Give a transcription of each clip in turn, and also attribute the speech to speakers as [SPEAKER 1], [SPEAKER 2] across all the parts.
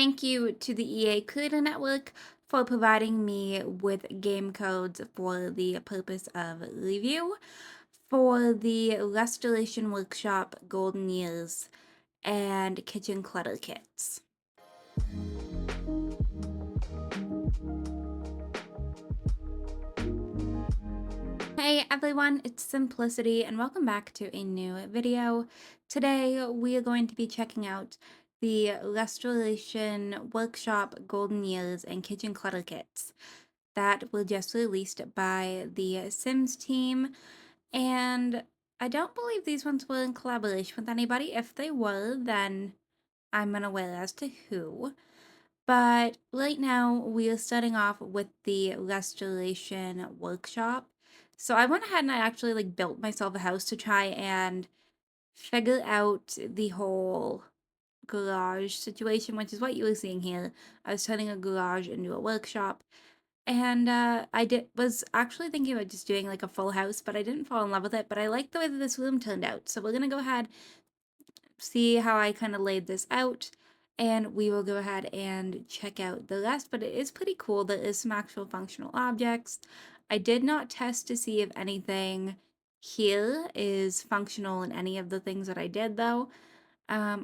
[SPEAKER 1] Thank you to the EA Creator Network for providing me with game codes for the purpose of review for the Restoration Workshop Golden Years and Kitchen Clutter Kits. Hey everyone, it's Simplicity and welcome back to a new video. Today we are going to be checking out the Restoration Workshop Golden Years and Kitchen Clutter Kits that were just released by the Sims team, and I don't believe these ones were in collaboration with anybody. If they were, then I'm unaware as to who. But right now, we are starting off with the restoration workshop. So I went ahead and I actually built myself a house to try and figure out the whole garage situation, which is what you were seeing here. I was turning a garage into a workshop. And was actually thinking about just doing a full house, but I didn't fall in love with it. But I like the way that this room turned out. So we're gonna go ahead, see how I kind of laid this out, and we will go ahead and check out the rest. But it is pretty cool. There is some actual functional objects. I did not test to see if anything here is functional in any of the things that I did though.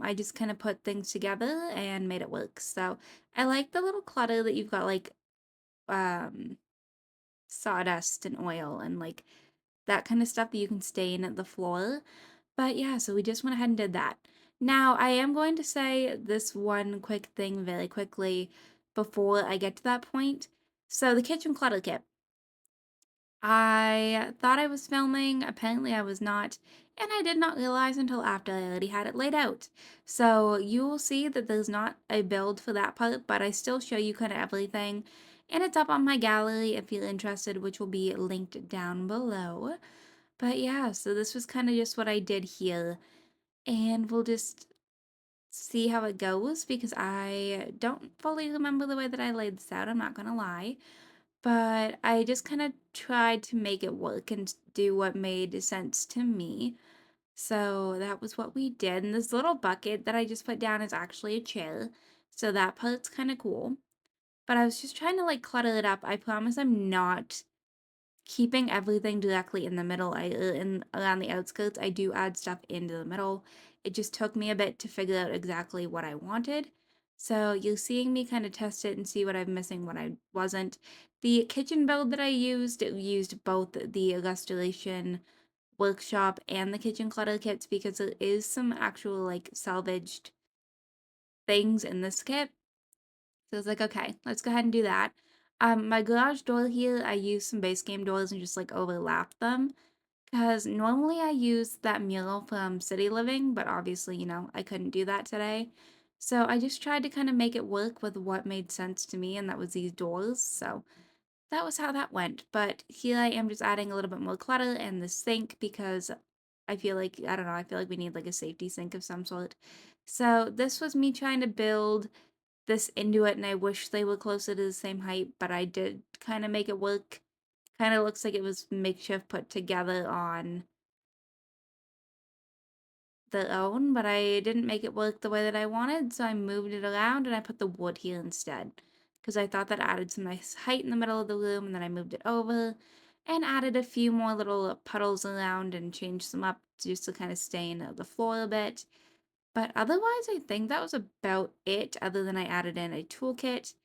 [SPEAKER 1] I just kind of put things together and made it work. So I like the little clutter that you've got um sawdust and oil and that kind of stuff that you can stain the floor. But yeah, so we just went ahead and did that. Now, I am going to say this one quick thing very quickly before I get to that point. So the kitchen clutter kit. I thought I was filming, apparently I was not, and I did not realize until after I already had it laid out. So you will see that there's not a build for that part, but I still show you kind of everything, and it's up on my gallery if you're interested, which will be linked down below. But yeah, so this was kind of just what I did here, and we'll just see how it goes because I don't fully remember the way that I laid this out, I'm not gonna lie. But I just kind of tried to make it work and do what made sense to me. So that was what we did. And this little bucket that I just put down is actually a chair. So that part's kind of cool. But I was just trying to clutter it up. I promise I'm not keeping everything directly in the middle. In around the outskirts, I do add stuff into the middle. It just took me a bit to figure out exactly what I wanted. So you're seeing me kind of test it and see what I'm missing, what I wasn't. The kitchen build that I used, it used both the Restoration Workshop and the kitchen clutter kits because there is some actual salvaged things in this kit. So I was like, okay, let's go ahead and do that. My garage door here, I used some base game doors and just overlap them. Because normally I use that mural from City Living, but obviously, I couldn't do that today. So I just tried to kind of make it work with what made sense to me, and that was these doors. So that was how that went. But here I am just adding a little bit more clutter and the sink because I feel like, I don't know, I feel like we need a safety sink of some sort. So this was me trying to build this into it, and I wish they were closer to the same height, but I did kind of make it work. Kind of looks like it was makeshift put together on their own, but I didn't make it work the way that I wanted, so I moved it around and I put the wood here instead. Because I thought that added some nice height in the middle of the room, and then I moved it over and added a few more little puddles around and changed them up just to kind of stain the floor a bit. But otherwise, I think that was about it, other than I added in a toolkit,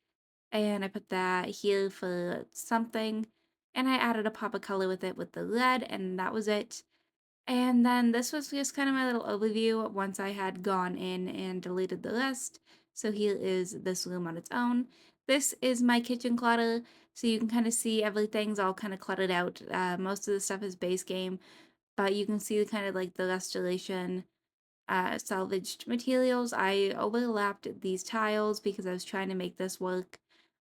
[SPEAKER 1] and I put that here for something, and I added a pop of color with it with the red, and that was it. And then this was just kind of my little overview once I had gone in and deleted the rest. So here is this room on its own. This is my kitchen clutter, so you can kind of see everything's all kind of cluttered out. Most of the stuff is base game, but you can see kind of the restoration salvaged materials. I overlapped these tiles because I was trying to make this work.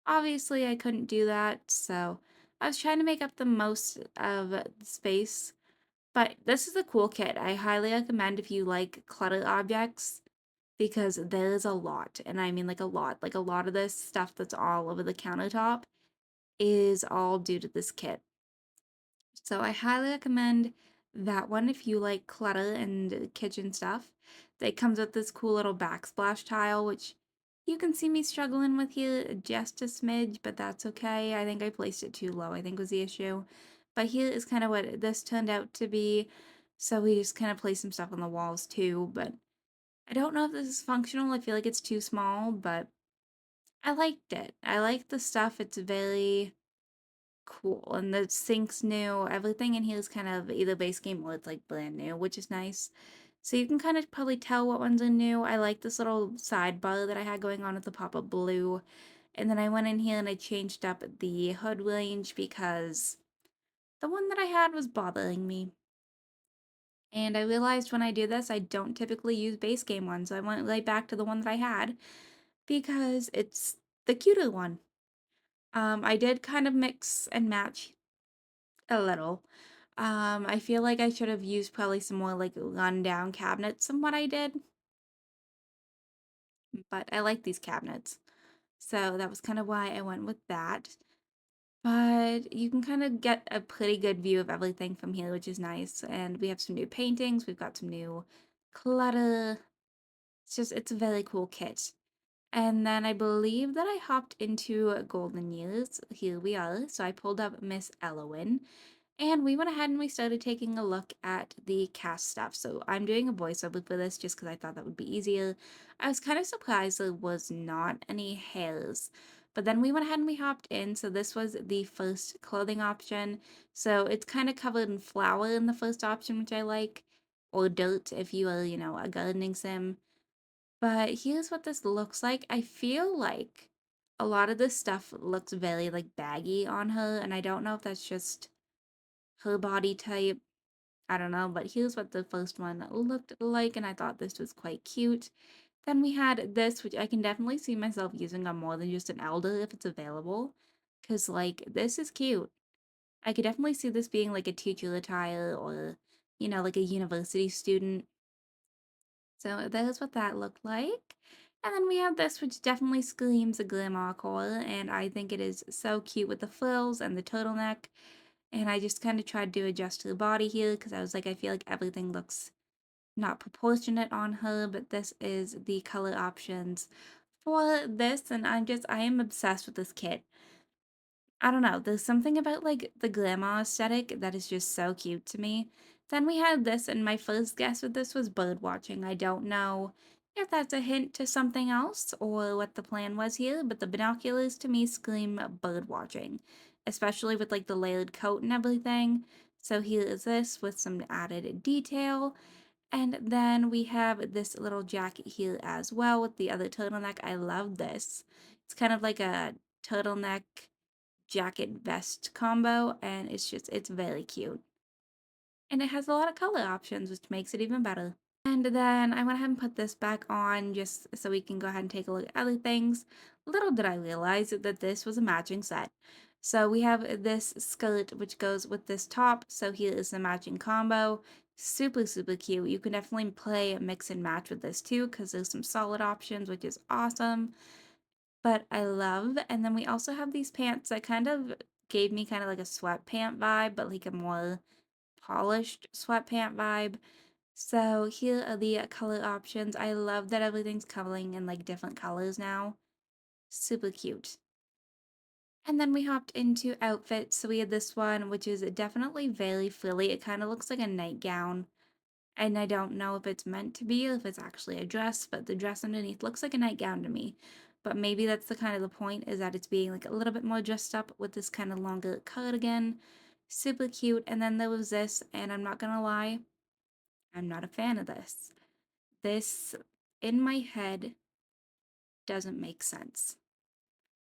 [SPEAKER 1] Obviously, I couldn't do that, so I was trying to make up the most of the space. But this is a cool kit. I highly recommend if you like clutter objects because there is a lot, and I mean a lot. A lot of this stuff that's all over the countertop is all due to this kit. So I highly recommend that one if you like clutter and kitchen stuff. It comes with this cool little backsplash tile, which You can see me struggling with here just a smidge, but that's okay. I think I placed it too low, I think was the issue. But here is kind of what this turned out to be. So we just kind of placed some stuff on the walls too, but I don't know if this is functional. I feel like it's too small, but I liked it. I like the stuff. It's very cool. And the sink's new. Everything in here is kind of either base game or it's like brand new, which is nice. So you can kind of probably tell what ones are new. I like this little sidebar that I had going on with the pop-up blue. And then I went in here and I changed up the hood range because the one that I had was bothering me. And I realized when I do this, I don't typically use base game ones. So I went right back to the one that I had because it's the cuter one. I did kind of mix and match a little. I feel like I should have used probably some more like rundown cabinets than what I did, but I like these cabinets. So that was kind of why I went with that. But you can kind of get a pretty good view of everything from here, which is nice. And we have some new paintings, we've got some new clutter. It's a very cool kit. And then I believe that I hopped into Golden Years. Here we are. So I pulled up Miss Elowin. And we went ahead and we started taking a look at the cast stuff. So I'm doing a voiceover for this just because I thought that would be easier. I was kind of surprised there was not any hairs. But then we went ahead and we hopped in. So this was the first clothing option. So it's kind of covered in flour in the first option, which I like. Or dirt if you are, a gardening sim. But here's what this looks like. I feel like a lot of this stuff looks very like baggy on her. And I don't know if that's just her body type. I don't know, but here's what the first one looked like, and I thought this was quite cute. Then we had this, which I can definitely see myself using on more than just an elder if it's available. Because, like, this is cute. I could definitely see this being like a teacher attire or, like a university student. So that is what that looked like. And then we have this, which definitely screams a grandma core, and I think it is so cute with the frills and the turtleneck. And I just kind of tried to adjust the body here because I was like, I feel like everything looks not proportionate on her, but this is the color options for this, and I am obsessed with this kit. I don't know, there's something about like the glamour aesthetic that is just so cute to me. Then we had this, and my first guess with this was bird watching. I don't know if that's a hint to something else or what the plan was here, but the binoculars to me scream bird watching, especially with like the layered coat and everything. So here is this with some added detail. And then we have this little jacket here as well with the other turtleneck. I love this. It's kind of like a turtleneck jacket vest combo, and it's very cute. And it has a lot of color options, which makes it even better. And then I went ahead and put this back on just so we can go ahead and take a look at other things. Little did I realize that this was a matching set. So we have this skirt which goes with this top. So here is the matching combo. Super, super cute. You can definitely play mix and match with this too because there's some solid options, which is awesome. But I love, and then we also have these pants that kind of gave me kind of like a sweatpant vibe, but like a more polished sweatpant vibe. So here are the color options. I love that everything's coming in like different colors now. Super cute. And then we hopped into outfits. So we had this one, which is definitely very frilly. It kind of looks like a nightgown. And I don't know if it's meant to be or if it's actually a dress, but the dress underneath looks like a nightgown to me. But maybe that's the kind of the point is that it's being like a little bit more dressed up with this kind of longer cardigan. Super cute. And then there was this, and I'm not gonna lie, I'm not a fan of this. This in my head doesn't make sense.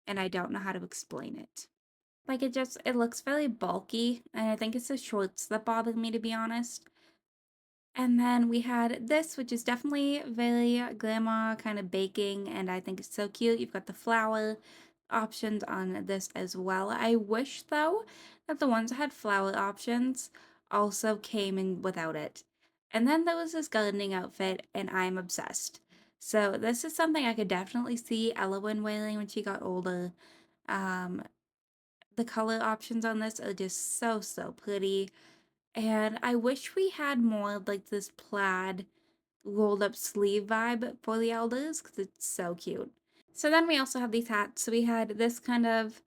[SPEAKER 1] And I don't know how to explain it. Like it looks very bulky, and I think it's the shorts that bother me to be honest. And then we had this, which is definitely very glamour, kind of baking, and I think it's so cute. You've got the flower options on this as well. I wish, though, that the ones that had flower options also came in without it. And then there was this gardening outfit, and I'm obsessed. So this is something I could definitely see Elowin wearing when she got older. Um, the color options on this are just so, so pretty. And I wish we had more of like this plaid rolled up sleeve vibe for the elders because it's so cute. So then we also have these hats. So we had this kind of,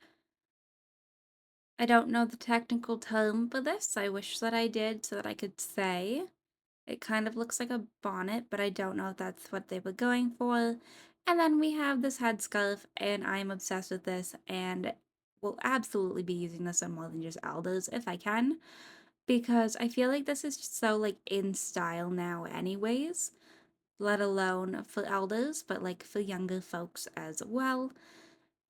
[SPEAKER 1] I don't know the technical term for this. I wish that I did so that I could say. It kind of looks like a bonnet, but I don't know if that's what they were going for. And then we have this headscarf, and I'm obsessed with this and will absolutely be using this on more than just elders if I can, because I feel like this is just so like in style now anyways, let alone for elders, but like for younger folks as well.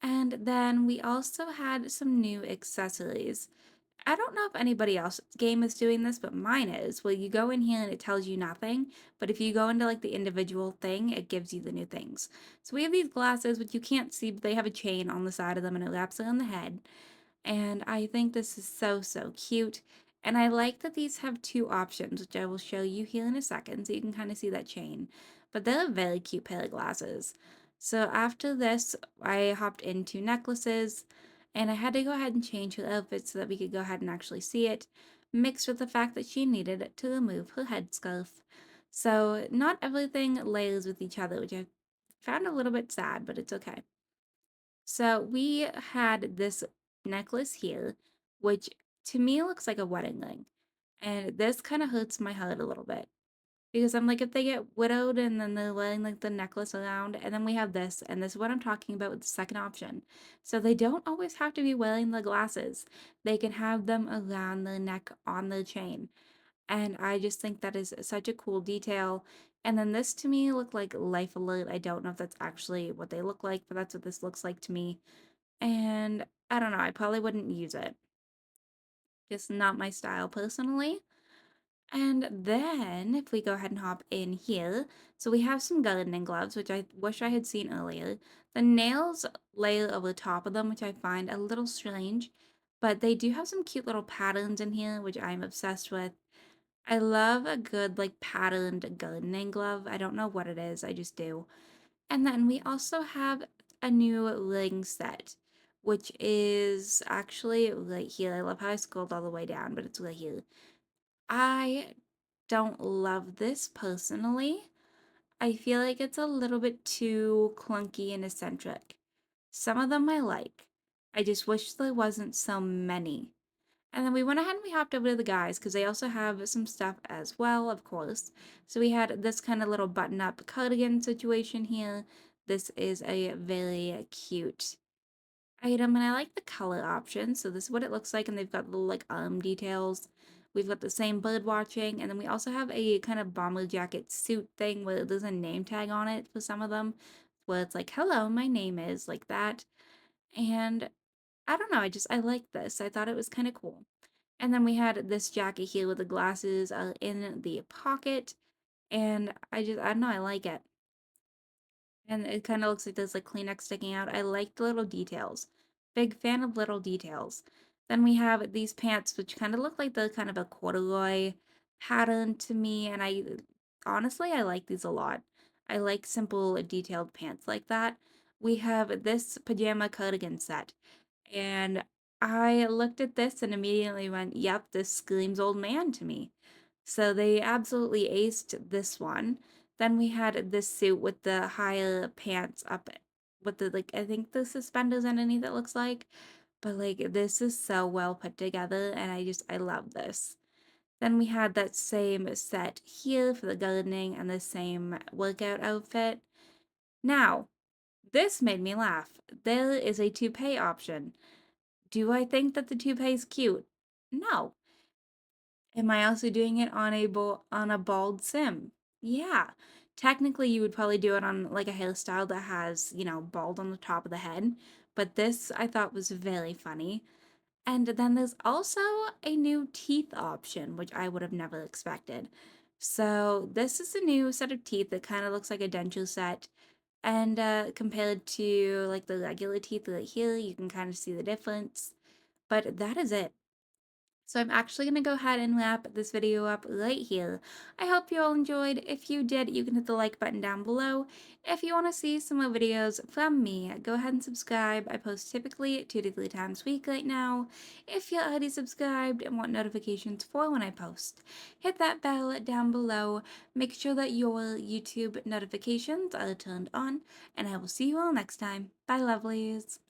[SPEAKER 1] And then we also had some new accessories. I don't know if anybody else's game is doing this, but mine is. Well, you go in here and it tells you nothing, but if you go into like the individual thing, it gives you the new things. So we have these glasses, which you can't see, but they have a chain on the side of them and it wraps around the head. And I think this is so, so cute. And I like that these have two options, which I will show you here in a second so you can kind of see that chain. But they're a very cute pair of glasses. So after this, I hopped into necklaces and I had to go ahead and change her outfit so that we could go ahead and actually see it, mixed with the fact that she needed to remove her headscarf. So not everything layers with each other, which I found a little bit sad, but it's okay. So we had this necklace here, which to me looks like a wedding ring. And this kind of hurts my heart a little bit. Because I'm like, if they get widowed and then they're wearing like the necklace around, and then we have this, and this is what I'm talking about with the second option. So they don't always have to be wearing the glasses. They can have them around their neck on the chain. And I just think that is such a cool detail. And then this to me looked like Life Alert. I don't know if that's actually what they look like, but that's what this looks like to me. And I don't know, I probably wouldn't use it. Just not my style personally. And then if we go ahead and hop in here, so we have some gardening gloves, which I wish I had seen earlier. The nails layer over the top of them, which I find a little strange, but they do have some cute little patterns in here, which I'm obsessed with. I love a good like patterned gardening glove. I don't know what it is, I just do. And then we also have a new ring set, which is actually right here. I love how I scrolled all the way down, but it's right here. I don't love this personally. I feel like it's a little bit too clunky and eccentric. Some of them I like. I just wish there wasn't so many. And then we went ahead and we hopped over to the guys because they also have some stuff as well, of course. So we had this kind of little button-up cardigan situation here. This is a very cute item, and I like the color option. So this is what it looks like, and they've got little like details. We've got the same bird watching, and then we also have a kind of bomber jacket suit thing where there's a name tag on it for some of them, where it's like, "Hello, my name is," like that. And I don't know, I like this. I thought it was kind of cool. And then we had this jacket here with the glasses in the pocket. And I don't know, I like it. And it kind of looks like there's like Kleenex sticking out. I like the little details. Big fan of little details. Then we have these pants, which kind of look like the kind of a corduroy pattern to me. And honestly, I like these a lot. I like simple, detailed pants like that. We have this pajama cardigan set. And I looked at this and immediately went, yep, this screams old man to me. So they absolutely aced this one. Then we had this suit with the higher pants up with the like I think the suspenders underneath it looks like. But like this is so well put together and I love this. Then we had that same set here for the gardening and the same workout outfit. Now, this made me laugh. There is a toupee option. Do I think that the toupee is cute? No. Am I also doing it on a bald sim? Yeah. Technically, you would probably do it on like a hairstyle that has, bald on the top of the head, but this I thought was very funny. And then there's also a new teeth option, which I would have never expected. So this is a new set of teeth that kind of looks like a denture set. And compared to like the regular teeth right here, you can kind of see the difference. But that is it. So I'm actually going to go ahead and wrap this video up right here. I hope you all enjoyed. If you did, you can hit the like button down below. If you want to see some more videos from me, go ahead and subscribe. I post typically 2 to 3 times a week right now. If you're already subscribed and want notifications for when I post, hit that bell down below. Make sure that your YouTube notifications are turned on, and I will see you all next time. Bye, lovelies.